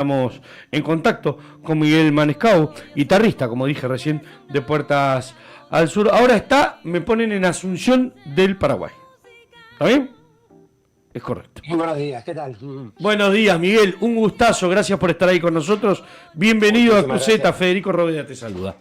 Estamos en contacto con Miguel Manescau, guitarrista, como dije recién, de Puertas al Sur. Ahora me ponen en Asunción del Paraguay. ¿Está bien? Es correcto. Muy buenos días, ¿qué tal? Buenos días, Miguel. Un gustazo. Gracias por estar ahí con nosotros. Bienvenido a Muchísimas Cruceta. gracias. Federico Robeda te saluda.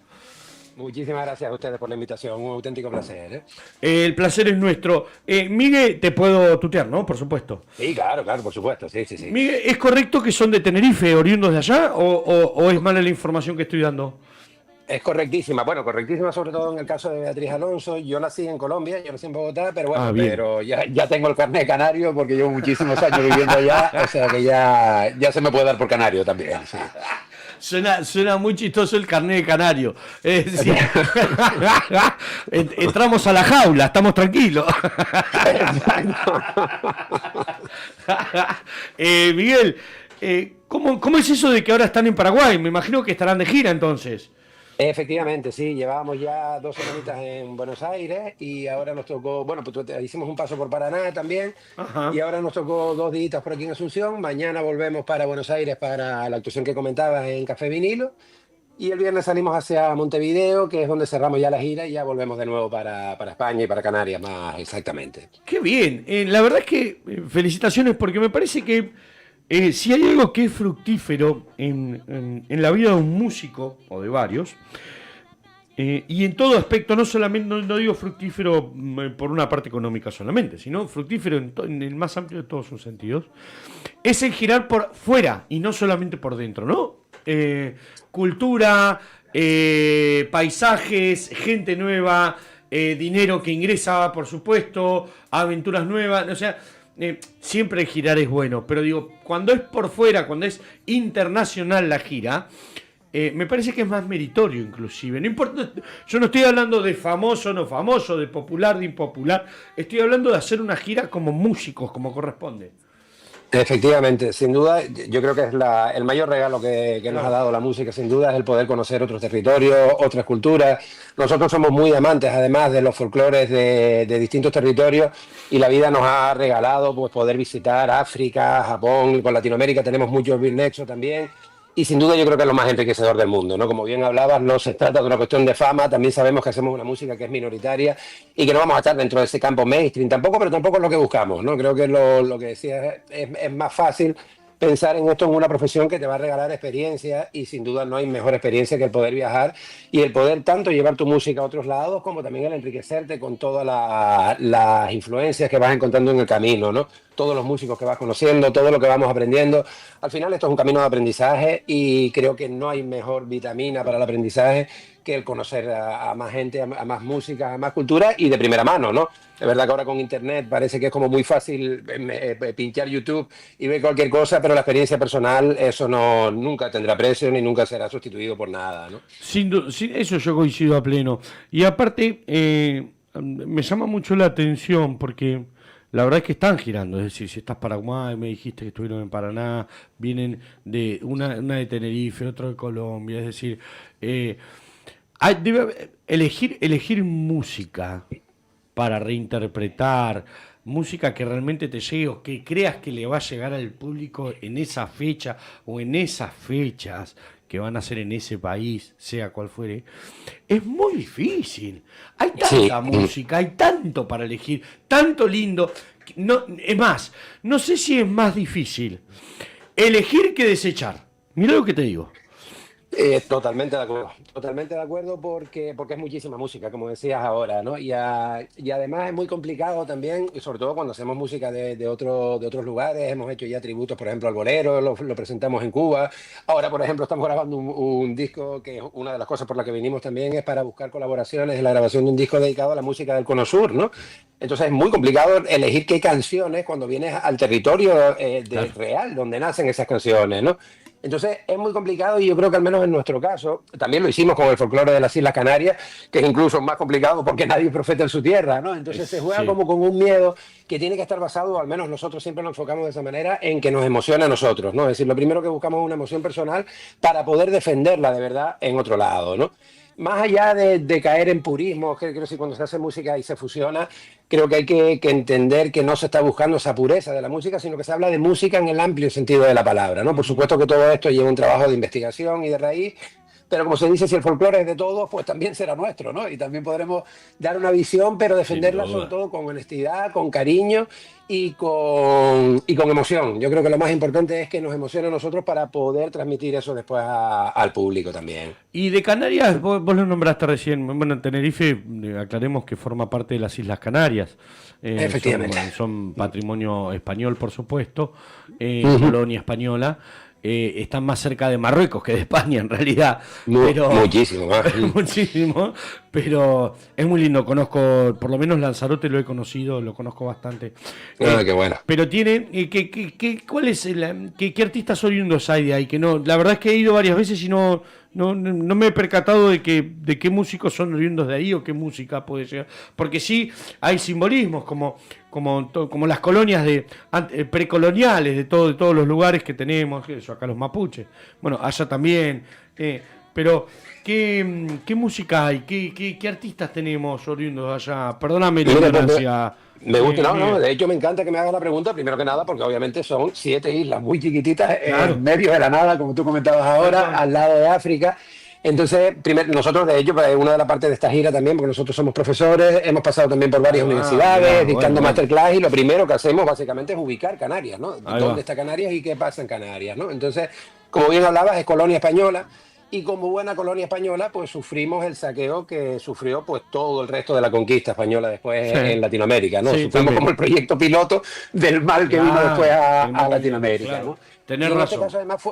Muchísimas gracias a ustedes por la invitación, un auténtico placer, ¿eh? El placer es nuestro. Miguel, te puedo tutear, ¿no? Por supuesto. Sí, claro, claro, por supuesto, sí, sí, sí. Miguel, ¿es correcto que son de Tenerife, oriundos de allá? ¿O es mala la información que estoy dando? Es correctísima, bueno, correctísima sobre todo en el caso de Beatriz Alonso. Yo nací en Colombia, yo nací en Bogotá, pero bueno, Ah, bien. pero ya tengo el carnet canario porque llevo muchísimos años viviendo allá, o sea que ya se me puede dar por canario también, sí. Suena muy chistoso el carnet de canario. Es decir, entramos a la jaula, estamos tranquilos. Miguel, ¿cómo es eso de que ahora están en Paraguay? Me imagino que estarán de gira entonces. Efectivamente, sí, llevábamos ya 2 semanitas en Buenos Aires y ahora nos tocó, bueno, pues hicimos un paso por Paraná también y Ajá. ahora nos tocó 2 días por aquí en Asunción. Mañana volvemos para Buenos Aires para la actuación que comentabas en Café Vinilo y el viernes salimos hacia Montevideo, que es donde cerramos ya la gira y ya volvemos de nuevo para España y para Canarias más exactamente. Qué bien. La verdad es que felicitaciones porque me parece que si hay algo que es fructífero en la vida de un músico, o de varios, y en todo aspecto, no solamente, no digo fructífero por una parte económica solamente, sino fructífero en el más amplio de todos sus sentidos, es el girar por fuera y no solamente por dentro, ¿no? Cultura, paisajes, gente nueva, dinero que ingresa, por supuesto, aventuras nuevas, o sea, siempre girar es bueno, pero digo, cuando es por fuera, cuando es internacional la gira, me parece que es más meritorio inclusive. No importa, yo no estoy hablando de famoso, no famoso, de popular, de impopular, estoy hablando de hacer una gira como músicos, como corresponde. Efectivamente, sin duda, yo creo que es el mayor regalo que nos ha Claro. dado la música, sin duda, es el poder conocer otros territorios, otras culturas. Nosotros somos muy amantes, además, de los folclores de distintos territorios y la vida nos ha regalado pues, poder visitar África, Japón, con Latinoamérica tenemos muchos nexos también. Y sin duda yo creo que es lo más enriquecedor del mundo, ¿no? Como bien hablabas, no se trata de una cuestión de fama, también sabemos que hacemos una música que es minoritaria y que no vamos a estar dentro de ese campo mainstream tampoco, pero tampoco es lo que buscamos, ¿no? Creo que lo que decías es más fácil pensar en esto en una profesión que te va a regalar experiencia y sin duda no hay mejor experiencia que el poder viajar y el poder tanto llevar tu música a otros lados como también el enriquecerte con todas las influencias que vas encontrando en el camino, ¿no? Todos los músicos que vas conociendo, todo lo que vamos aprendiendo. Al final esto es un camino de aprendizaje y creo que no hay mejor vitamina para el aprendizaje que el conocer a más gente, a más música, a más cultura y de primera mano, ¿no? Es verdad que ahora con internet parece que es como muy fácil pinchar YouTube y ver cualquier cosa, pero la experiencia personal, eso no, nunca tendrá precio ni nunca será sustituido por nada, ¿no? Eso yo coincido a pleno. Y aparte, me llama mucho la atención porque la verdad es que están girando. Es decir, si estás Paraguay, me dijiste que estuvieron en Paraná, vienen de una de Tenerife, otra de Colombia. Es decir, elegir música para reinterpretar, música que realmente te llegue o que creas que le va a llegar al público en esa fecha o en esas fechas que van a ser en ese país, sea cual fuere, es muy difícil. Hay Sí, tanta música, hay tanto para elegir, tanto lindo. No, es más, no sé si es más difícil elegir que desechar. Mira lo que te digo. totalmente de acuerdo porque es muchísima música, como decías ahora, ¿no? Y además es muy complicado también, y sobre todo cuando hacemos música de otros lugares, hemos hecho ya tributos, por ejemplo, al bolero, lo presentamos en Cuba. Ahora, por ejemplo, estamos grabando un disco que es una de las cosas por las que venimos también es para buscar colaboraciones en la grabación de un disco dedicado a la música del Cono Sur, ¿no? Entonces es muy complicado elegir qué canciones cuando vienes al territorio Claro. real donde nacen esas canciones, ¿no? Entonces es muy complicado y yo creo que al menos en nuestro caso, también lo hicimos con el folclore de las Islas Canarias, que es incluso más complicado porque nadie es profeta en su tierra, ¿no? Entonces se juega Sí. como con un miedo que tiene que estar basado, o al menos nosotros siempre lo enfocamos de esa manera, en que nos emocione a nosotros, ¿no? Es decir, lo primero que buscamos es una emoción personal para poder defenderla de verdad en otro lado, ¿no? más allá de caer en purismo, que creo que cuando se hace música y se fusiona, creo que hay que entender que no se está buscando esa pureza de la música, sino que se habla de música en el amplio sentido de la palabra, ¿no? Por supuesto que todo esto lleva un trabajo de investigación y de raíz, pero como se dice, si el folclore es de todos, pues también será nuestro, ¿no? Y también podremos dar una visión, pero defenderla sobre todo con honestidad, con cariño y con emoción. Yo creo que lo más importante es que nos emocione a nosotros para poder transmitir eso después al público también. Y de Canarias, vos lo nombraste recién, bueno, Tenerife, aclaremos que forma parte de las Islas Canarias. Efectivamente. Son patrimonio español, por supuesto, colonia española. Están más cerca de Marruecos que de España en realidad, pero muchísimo más. muchísimo, pero es muy lindo. Conozco, por lo menos Lanzarote lo he conocido, lo conozco bastante. Qué bueno. Pero tiene ¿cuál es qué artistas oriundos hay de ahí? Que no, la verdad es que he ido varias veces y no me he percatado de qué músicos son oriundos de ahí o qué música puede ser. Porque sí hay simbolismos como las colonias precoloniales de todos los lugares que tenemos, eso, acá los mapuches, bueno, allá también, pero ¿qué música hay? ¿Qué artistas tenemos oriundos allá? Perdóname la ignorancia. Me gusta, de hecho me encanta que me hagas la pregunta, primero que nada, porque obviamente son 7 islas muy chiquititas, claro, en medio de la nada, como tú comentabas ahora, claro, al lado de África. Entonces, nosotros, de hecho, pues, una de las partes de esta gira también, porque nosotros somos profesores, hemos pasado también por varias universidades, dictando masterclass, y lo primero que hacemos básicamente es ubicar Canarias, ¿no? ¿Dónde está Canarias y qué pasa en Canarias, ¿no? Entonces, como bien hablabas, es colonia española, y como buena colonia española, pues sufrimos el saqueo que sufrió pues todo el resto de la conquista española después en Latinoamérica, ¿no? Sufrimos también como el proyecto piloto del mal que vino después a Latinoamérica, claro, ¿no? Tener razón. En este caso, además,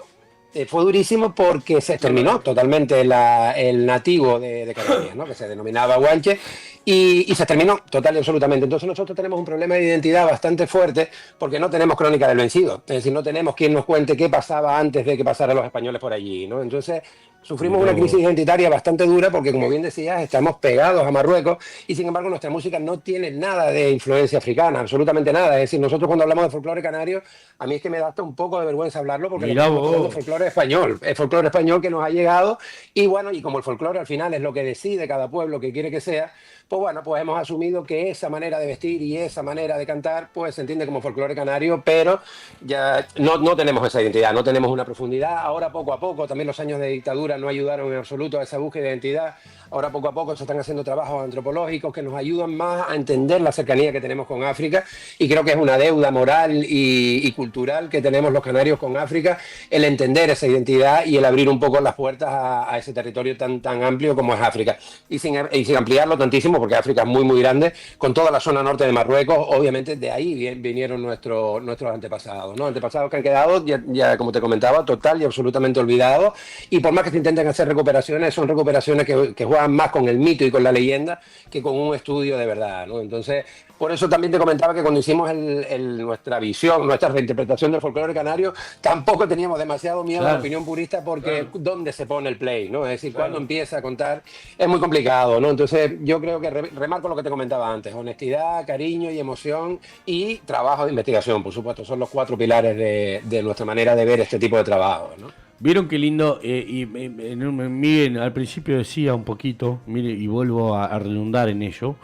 fue durísimo porque se exterminó totalmente el nativo de Canarias, ¿no? Que se denominaba guanche, y se exterminó total y absolutamente. Entonces nosotros tenemos un problema de identidad bastante fuerte porque no tenemos crónica del vencido, es decir, no tenemos quien nos cuente qué pasaba antes de que pasaran los españoles por allí, ¿no? Entonces sufrimos una crisis identitaria bastante dura porque, como bien decías, estamos pegados a Marruecos y, sin embargo, nuestra música no tiene nada de influencia africana, absolutamente nada. Es decir, nosotros cuando hablamos de folclore canario, a mí es que me da hasta un poco de vergüenza hablarlo porque es folclore español. Es folclore español que nos ha llegado y, bueno, y como el folclore al final es lo que decide cada pueblo que quiere que sea, pues bueno, pues hemos asumido que esa manera de vestir y esa manera de cantar, pues se entiende como folclore canario, pero ya no tenemos esa identidad, no tenemos una profundidad. Ahora poco a poco, también los años de dictadura no ayudaron en absoluto a esa búsqueda de identidad. Ahora poco a poco se están haciendo trabajos antropológicos que nos ayudan más a entender la cercanía que tenemos con África, y creo que es una deuda moral y cultural que tenemos los canarios con África, el entender esa identidad y el abrir un poco las puertas a ese territorio tan amplio como es África. Y sin ampliarlo tantísimo, porque África es muy, muy grande, con toda la zona norte de Marruecos, obviamente de ahí vinieron nuestros antepasados, ¿no? Antepasados que han quedado, ya como te comentaba, total y absolutamente olvidados, y por más que se intenten hacer recuperaciones, son recuperaciones que juegan más con el mito y con la leyenda que con un estudio de verdad, ¿no? Entonces, por eso también te comentaba que cuando hicimos nuestra visión, nuestra reinterpretación del folclore canario, tampoco teníamos demasiado miedo a la opinión purista, porque ¿dónde se pone el play, ¿no? Es decir, cuando empieza a contar, es muy complicado, ¿no? Entonces, yo creo que remarco lo que te comentaba antes: honestidad, cariño y emoción, y trabajo de investigación, por supuesto. Son los 4 pilares de nuestra manera de ver este tipo de trabajo, ¿no? Vieron qué lindo, Miguel al principio decía un poquito, mire, y vuelvo a redundar en ello,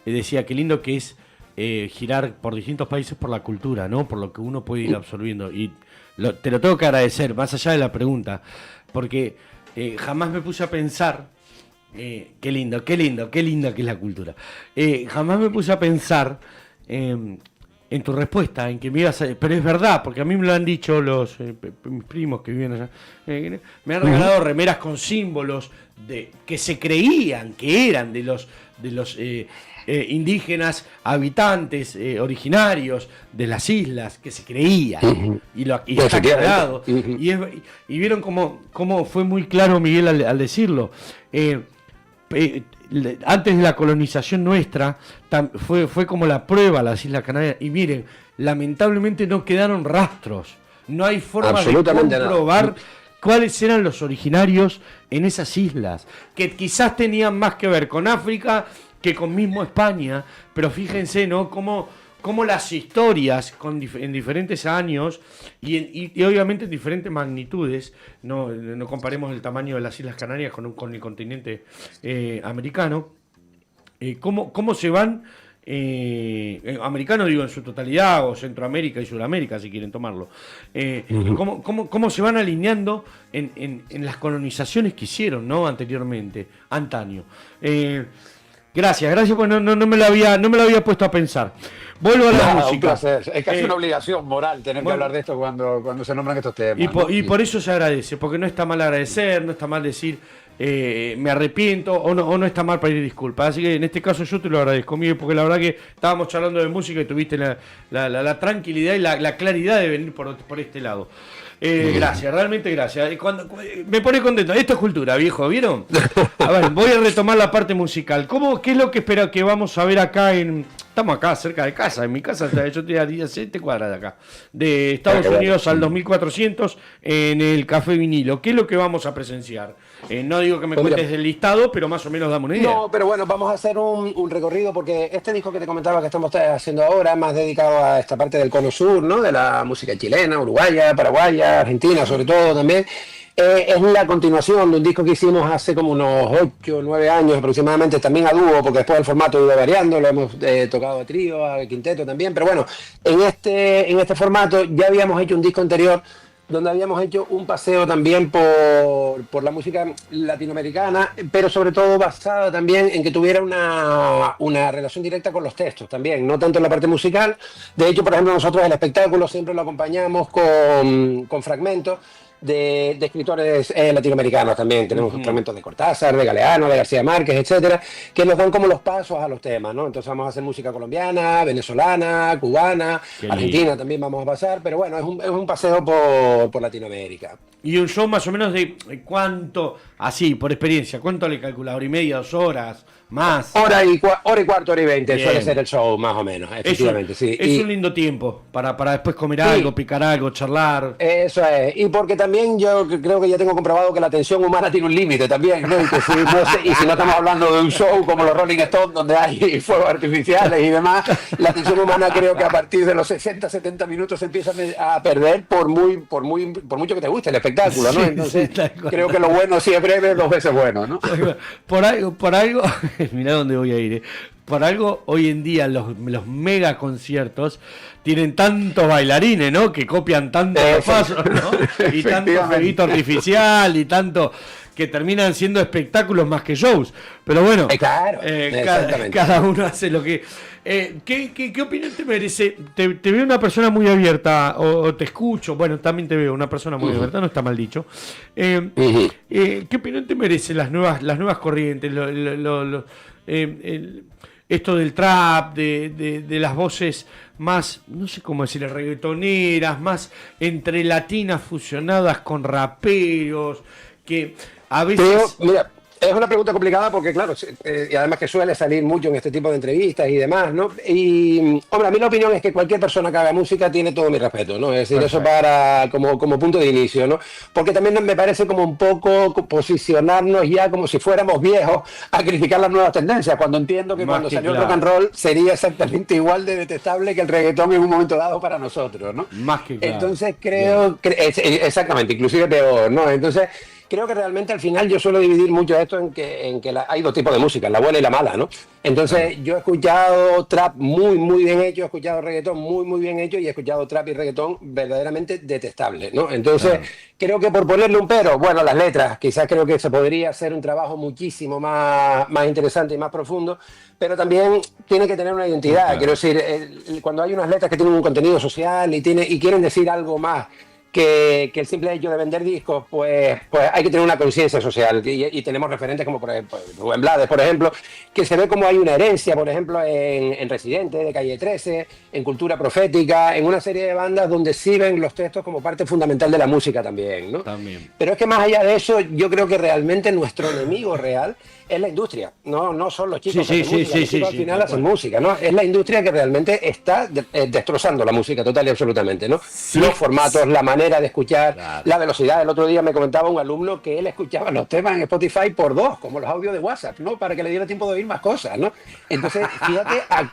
decía qué lindo que es girar por distintos países por la cultura, ¿no? Por lo que uno puede ir absorbiendo. Y te lo tengo que agradecer, más allá de la pregunta, porque jamás me puse a pensar, qué lindo que es la cultura. Jamás me puse a pensar en tu respuesta, en que me ibas a... Pero es verdad, porque a mí me lo han dicho mis primos que viven allá. Me han regalado remeras con símbolos que se creían que eran de los indígenas habitantes originarios de las islas, que se creían. Y está cargado. Y vieron cómo fue muy claro Miguel al decirlo. Antes de la colonización nuestra, fue como la prueba las Islas Canarias, y miren, lamentablemente no quedaron rastros, no hay forma de comprobar cuáles eran los originarios en esas islas, que quizás tenían más que ver con África que con mismo España, pero fíjense, ¿no? Cómo cómo las historias en diferentes años y obviamente en diferentes magnitudes, no comparemos el tamaño de las Islas Canarias con el continente americano, cómo se van, americano digo en su totalidad, o Centroamérica y Sudamérica si quieren tomarlo, cómo se van alineando en las colonizaciones que hicieron, ¿no? Antaño. Gracias, pues no me lo había puesto a pensar. Vuelvo a la música. Un placer. Es casi una obligación moral tener que hablar de esto cuando se nombran estos temas. Por eso se agradece, porque no está mal agradecer, no está mal decir me arrepiento, o no está mal pedir disculpas. Así que en este caso yo te lo agradezco, Miguel, porque la verdad que estábamos charlando de música y tuviste la tranquilidad y la claridad de venir por este lado. Gracias, realmente gracias. Me pone contento. Esto es cultura, viejo, ¿vieron? A ver, voy a retomar la parte musical. ¿Qué es lo que espero que vamos a ver acá estamos acá cerca de casa, en mi casa, yo estoy a 17 cuadras de acá, de Estados Unidos al 2400 en el Café Vinilo? ¿Qué es lo que vamos a presenciar? No digo que me cuentes el listado, pero más o menos dame una idea. No, pero bueno, vamos a hacer un recorrido, porque este disco que te comentaba que estamos haciendo ahora, más dedicado a esta parte del cono sur, ¿no? De la música chilena, uruguaya, paraguaya, argentina sobre todo también. Es la continuación de un disco que hicimos hace como unos 8 o 9 años aproximadamente, también a dúo, porque después el formato iba variando, lo hemos tocado a trío, a quinteto también, pero bueno, en este formato ya habíamos hecho un disco anterior donde habíamos hecho un paseo también por la música latinoamericana, pero sobre todo basada también en que tuviera una relación directa con los textos también, no tanto en la parte musical. De hecho, por ejemplo, nosotros el espectáculo siempre lo acompañamos con fragmentos de escritores latinoamericanos también. Tenemos fragmentos de Cortázar, de Galeano, de García Márquez, etcétera, que nos dan como los pasos a los temas, ¿no? Entonces vamos a hacer música colombiana, venezolana, cubana, argentina también vamos a pasar, pero bueno, es un paseo por Latinoamérica. Y un show más o menos de cuánto, así, por experiencia, ¿cuánto le calcula? ¿Hora y media, 2 horas? ¿Más? Hora y cuarto, hora y 20 suele ser el show, más o menos, efectivamente, sí. Es un lindo tiempo para después comer algo, picar algo, charlar. Eso es, y porque también yo creo que ya tengo comprobado que la atención humana tiene un límite también, ¿no? Y si no estamos hablando de un show como los Rolling Stones, donde hay fuegos artificiales y demás, la atención humana creo que a partir de los 60, 70 minutos se empieza a perder por mucho que te guste el espectáculo, ¿no? Entonces, creo que lo bueno si es breve, 2 veces bueno, ¿no? Por algo, mirá dónde voy a ir, Por algo hoy en día los mega conciertos tienen tantos bailarines, ¿no? Que copian tantos pasos, ¿no? Y tanto fueguito artificial y tanto que terminan siendo espectáculos más que shows. Pero bueno, claro, cada uno hace lo que... ¿Qué opinión te merece? Te veo una persona muy abierta, o te escucho, bueno, también te veo una persona muy abierta, no está mal dicho. ¿Qué opinión te merece las nuevas corrientes, esto del trap, de las voces más, no sé cómo decir, reggaetoneras, más entre latinas fusionadas con raperos, que a veces... Mira, es una pregunta complicada porque, claro, y además que suele salir mucho en este tipo de entrevistas y demás, ¿no? Y, hombre, a mí la opinión es que cualquier persona que haga música tiene todo mi respeto, ¿no? Es decir, eso para como punto de inicio, ¿no? Porque también me parece como un poco posicionarnos ya como si fuéramos viejos a criticar las nuevas tendencias, cuando entiendo que cuando salió el rock and roll sería exactamente igual de detestable que el reggaetón en un momento dado para nosotros, ¿no? Más que claro. Entonces creo que exactamente, inclusive peor, ¿no? Entonces creo que realmente al final yo suelo dividir mucho esto en que hay 2 tipos de música, la buena y la mala, ¿no? Entonces yo he escuchado trap muy bien hecho, he escuchado reggaetón muy bien hecho y he escuchado trap y reggaetón verdaderamente detestable, ¿no? Entonces creo que por ponerle un pero, bueno, las letras, quizás creo que se podría hacer un trabajo muchísimo más interesante y más profundo, pero también tiene que tener una identidad, quiero decir, cuando hay unas letras que tienen un contenido social y quieren decir algo más que el simple hecho de vender discos, pues hay que tener una conciencia social, y tenemos referentes como por ejemplo Rubén Blades, por ejemplo, que se ve como hay una herencia, por ejemplo, en Residente, de Calle 13, en Cultura Profética, en una serie de bandas donde sí ven los textos como parte fundamental de la música también, ¿no? También. Pero es que más allá de eso, yo creo que realmente nuestro enemigo real es la industria, no son los chicos que hacen música, los chicos al final hacen música, ¿no? Es la industria que realmente está destrozando la música total y absolutamente, ¿no? Los formatos, la manera manera de escuchar, Claro. la velocidad. El otro día me comentaba un alumno que él escuchaba los temas en Spotify por 2, como los audios de WhatsApp, ¿no? Para que le diera tiempo de oír más cosas, ¿no? Entonces, fíjate a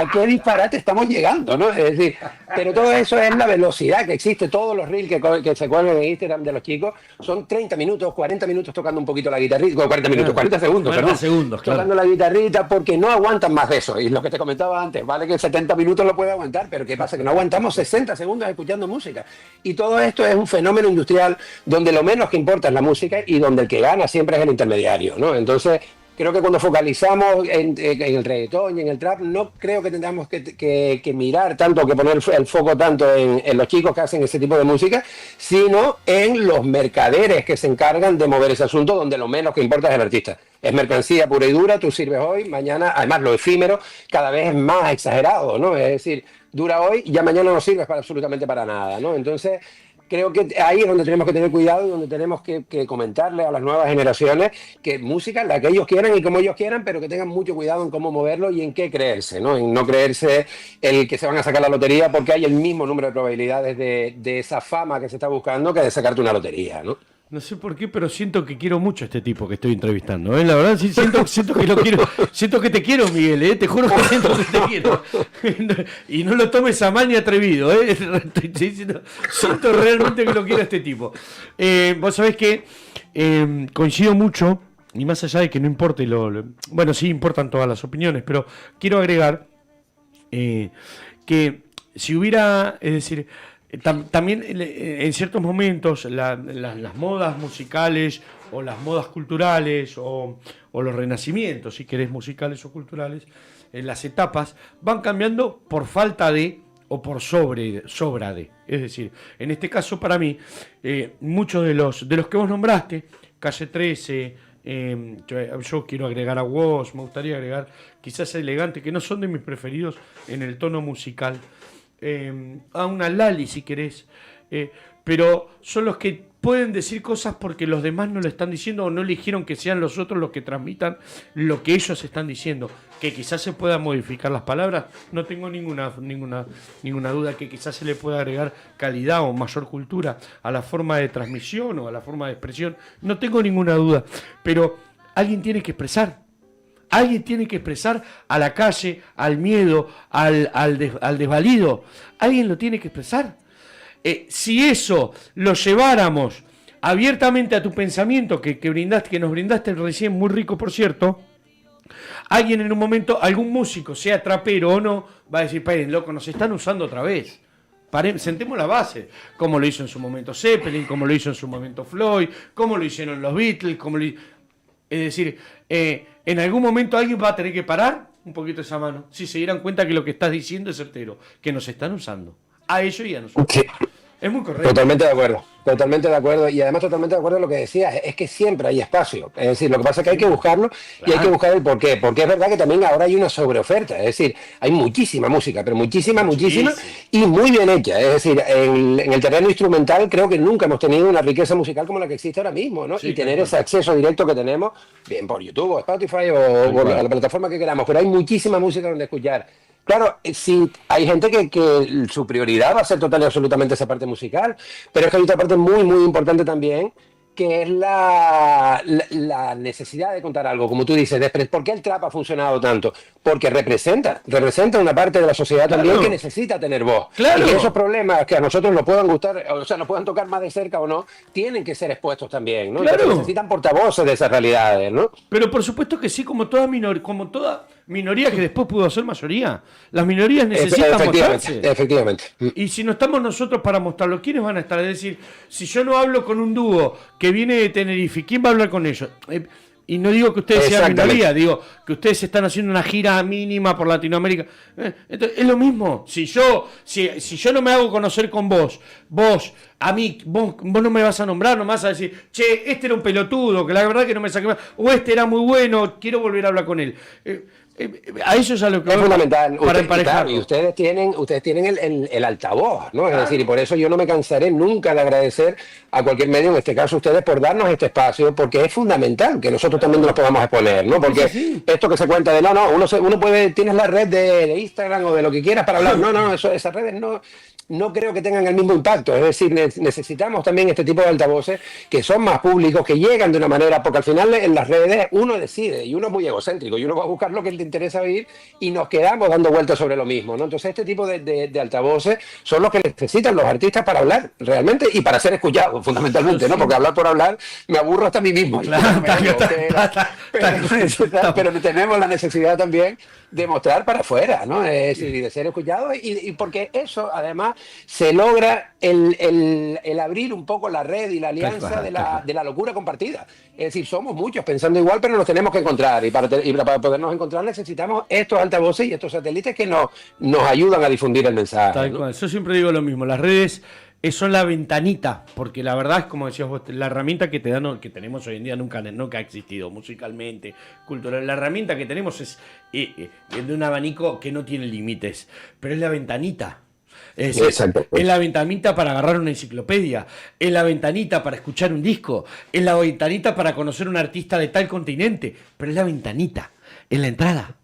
qué disparate estamos llegando, ¿no? Es decir, pero todo eso es la velocidad que existe. Todos los reels que se cuelgan en Instagram de los chicos son 30 minutos, 40 minutos tocando un poquito la guitarrita, 40 minutos, 40 segundos, 40 segundos, claro. tocando la guitarrita, porque no aguantan más de eso. Y lo que te comentaba antes, vale que 70 minutos lo puede aguantar, pero ¿qué pasa? Que no aguantamos 60 segundos escuchando música. Y todo esto es un fenómeno industrial donde lo menos que importa es la música y donde el que gana siempre es el intermediario, ¿no? Entonces, creo que cuando focalizamos en el reggaetón y en el trap, no creo que tengamos que mirar tanto, que poner el foco tanto en los chicos que hacen ese tipo de música, sino en los mercaderes que se encargan de mover ese asunto, donde lo menos que importa es el artista. Es mercancía pura y dura, tú sirves hoy, mañana, además lo efímero cada vez es más exagerado, ¿no? Es decir, dura hoy y ya mañana no sirves para absolutamente para nada, ¿no? Entonces, creo que ahí es donde tenemos que tener cuidado y donde tenemos que comentarle a las nuevas generaciones que música la que ellos quieran y como ellos quieran, pero que tengan mucho cuidado en cómo moverlo y en qué creerse, ¿no? En no creerse el que se van a sacar la lotería, porque hay el mismo número de probabilidades de esa fama que se está buscando que de sacarte una lotería, ¿no? No sé por qué, pero siento que quiero mucho a este tipo que estoy entrevistando, ¿eh? La verdad, sí, siento que lo quiero. Siento que te quiero, Miguel, ¿eh? Te juro que siento que te quiero. Y no lo tomes a mal ni atrevido, ¿eh? Siento realmente que lo quiero a este tipo. Vos sabés que coincido mucho, y más allá de que no importe bueno, sí importan todas las opiniones, pero quiero agregar que si hubiera, es decir, también en ciertos momentos las modas musicales o las modas culturales o los renacimientos, si querés, musicales o culturales, las etapas van cambiando por falta de o por sobra de. Es decir, en este caso para mí, muchos de los que vos nombraste, Calle 13, yo quiero agregar a Woz, me gustaría agregar quizás a Elegante, que no son de mis preferidos en el tono musical, a una Lali si querés, pero son los que pueden decir cosas porque los demás no lo están diciendo o no eligieron que sean los otros los que transmitan lo que ellos están diciendo, que quizás se puedan modificar las palabras, no tengo ninguna duda que quizás se le pueda agregar calidad o mayor cultura a la forma de transmisión o a la forma de expresión, no tengo ninguna duda, pero alguien tiene que expresar. Alguien tiene que expresar a la calle, al miedo, al desvalido. Alguien lo tiene que expresar. Si eso lo lleváramos abiertamente a tu pensamiento que nos brindaste recién, muy rico por cierto, alguien en un momento, algún músico, sea trapero o no, va a decir, paren, loco, nos están usando otra vez. Sentemos la base, como lo hizo en su momento Zeppelin, como lo hizo en su momento Floyd, como lo hicieron los Beatles, es decir, en algún momento alguien va a tener que parar un poquito esa mano, si se dieran cuenta que lo que estás diciendo es certero, que nos están usando, a ellos y a nosotros. Sí. Es muy correcto. Totalmente de acuerdo. Y además totalmente de acuerdo en lo que decías, es que siempre hay espacio. Es decir, lo que pasa es que hay que buscarlo y hay que buscar el porqué. Porque es verdad que también ahora hay una sobreoferta. Es decir, hay muchísima música, pero muchísima, y muy bien hecha. Es decir, en el terreno instrumental creo que nunca hemos tenido una riqueza musical como la que existe ahora mismo, ¿no? Sí, y tener ese acceso directo que tenemos, bien por YouTube o Spotify o por la plataforma que queramos, pero hay muchísima música donde escuchar. Claro, sí, hay gente que su prioridad va a ser total y absolutamente esa parte musical, pero es que hay otra parte muy, muy importante también, que es la necesidad de contar algo, como tú dices, ¿por qué el trap ha funcionado tanto? Porque representa una parte de la sociedad también que necesita tener voz. Claro. Y esos problemas que a nosotros nos puedan gustar, o sea, nos puedan tocar más de cerca o no, tienen que ser expuestos también, ¿no? Claro. Entonces necesitan portavoces de esas realidades, ¿no? Pero por supuesto que sí, como toda minoría que después pudo ser mayoría. Las minorías necesitan mostrarse. Efectivamente. Y si no estamos nosotros para mostrarlo, ¿quiénes van a estar? Es decir, si yo no hablo con un dúo que viene de Tenerife, ¿quién va a hablar con ellos? Y no digo que ustedes sean minoría, digo que ustedes están haciendo una gira mínima por Latinoamérica. Entonces, es lo mismo. Si yo no me hago conocer con vos, a mí, vos no me vas a nombrar, no me vas a decir, che, este era un pelotudo, que la verdad que no me saqué más, o este era muy bueno, quiero volver a hablar con él. A eso es a lo que es fundamental para emparejarlo. Y ustedes tienen el altavoz, ¿no? Es decir, y por eso yo no me cansaré nunca de agradecer a cualquier medio, en este caso ustedes, por darnos este espacio, porque es fundamental que nosotros también nos podamos exponer, ¿no? Porque esto que se cuenta de uno puede, tienes la red de Instagram o de lo que quieras para hablar, no, esas redes no, no creo que tengan el mismo impacto. Es decir, necesitamos también este tipo de altavoces que son más públicos, que llegan de una manera, porque al final en las redes uno decide y uno es muy egocéntrico y uno va a buscar lo que le interesa oír y nos quedamos dando vueltas sobre lo mismo, ¿no? Entonces este tipo de altavoces son los que necesitan los artistas para hablar realmente y para ser escuchados fundamentalmente, ¿no? Porque hablar por hablar me aburro hasta a mí mismo. Pero tenemos la necesidad también de mostrar para afuera, ¿no? Es decir, de ser escuchados y porque eso además se logra el abrir un poco la red y la alianza de la locura compartida. Es decir, somos muchos pensando igual, pero nos tenemos que encontrar y para podernos encontrar necesitamos estos altavoces y estos satélites que nos ayudan a difundir el mensaje. Tal cual. Yo siempre digo lo mismo, las redes son la ventanita, porque la verdad es como decías vos, la herramienta que te dan, que tenemos hoy en día nunca ha existido musicalmente, cultural. La herramienta que tenemos es de un abanico que no tiene límites, pero es la ventanita. Es la ventanita para agarrar una enciclopedia, es la ventanita para escuchar un disco, es la ventanita para conocer un artista de tal continente, pero es la ventanita, es la entrada.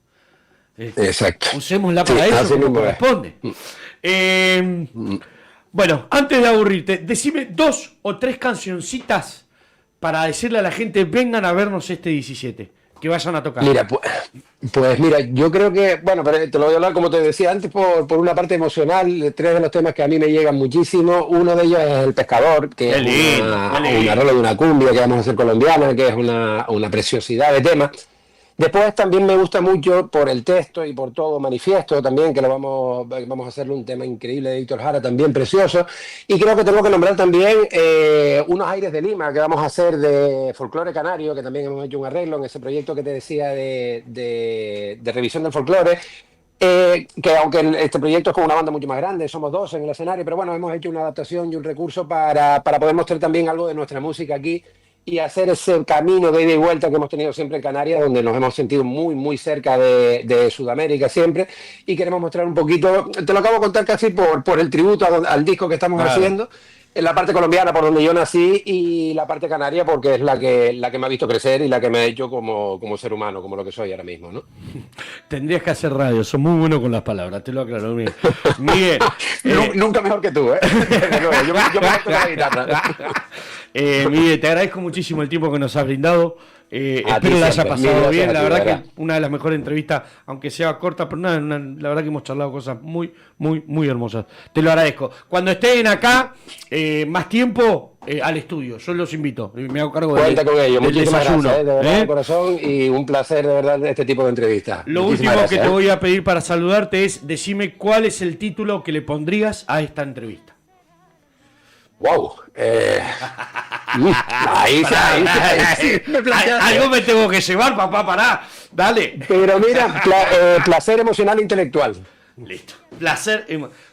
Exacto. Usémosla para eso como corresponde. Bueno, antes de aburrirte, decime 2 o 3 cancioncitas para decirle a la gente, vengan a vernos este 17, que vayan a tocar. Mira, pues mira, yo creo que, bueno, pero te lo voy a hablar como te decía antes, por una parte emocional, 3 de los temas que a mí me llegan muchísimo. Uno de ellos es El Pescador, que es un arreglo de una cumbia que vamos a hacer colombiana, que es una preciosidad de tema. Después también me gusta mucho por el texto y por todo Manifiesto también, que vamos a hacerle un tema increíble de Víctor Jara, también precioso. Y creo que tengo que nombrar también Unos Aires de Lima, que vamos a hacer de folclore canario, que también hemos hecho un arreglo en ese proyecto que te decía de revisión del folclore. Que aunque este proyecto es con una banda mucho más grande, somos 2 en el escenario, pero bueno, hemos hecho una adaptación y un recurso para poder mostrar también algo de nuestra música aquí y hacer ese camino de ida y vuelta que hemos tenido siempre en Canarias, donde nos hemos sentido muy, muy cerca de Sudamérica siempre, y queremos mostrar un poquito, te lo acabo de contar casi por el tributo al disco que estamos haciendo, en la parte colombiana por donde yo nací y la parte canaria porque es la que me ha visto crecer y la que me ha hecho como ser humano, como lo que soy ahora mismo, ¿no? Tendrías que hacer radio, sos muy bueno con las palabras, te lo aclaro, Miguel. Miguel nunca mejor que tú, ¿eh? yo me toco la guitarra. Miguel, te agradezco muchísimo el tiempo que nos has brindado. Espero la haya pasado bien. La verdad que una de las mejores entrevistas, aunque sea corta, pero la verdad que hemos charlado cosas muy, muy, muy hermosas. Te lo agradezco. Cuando estén acá, más tiempo, al estudio, yo los invito. Me hago cargo Cuenta con ello. Muchísimas desayuno. Gracias, de verdad, de corazón, y un placer de verdad este tipo de entrevistas. Lo último que te voy a pedir para saludarte es decime cuál es el título que le pondrías a esta entrevista. Wow. Ahí algo me tengo que llevar, papá, pará. Dale. Pero mira, placer emocional e intelectual. Listo. Placer.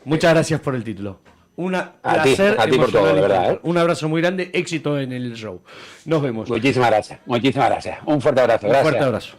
Muchas gracias por el título. A ti por todo, de verdad. Un abrazo muy grande, éxito en el show. Nos vemos. Muchísimas gracias. Un fuerte abrazo. Un fuerte abrazo.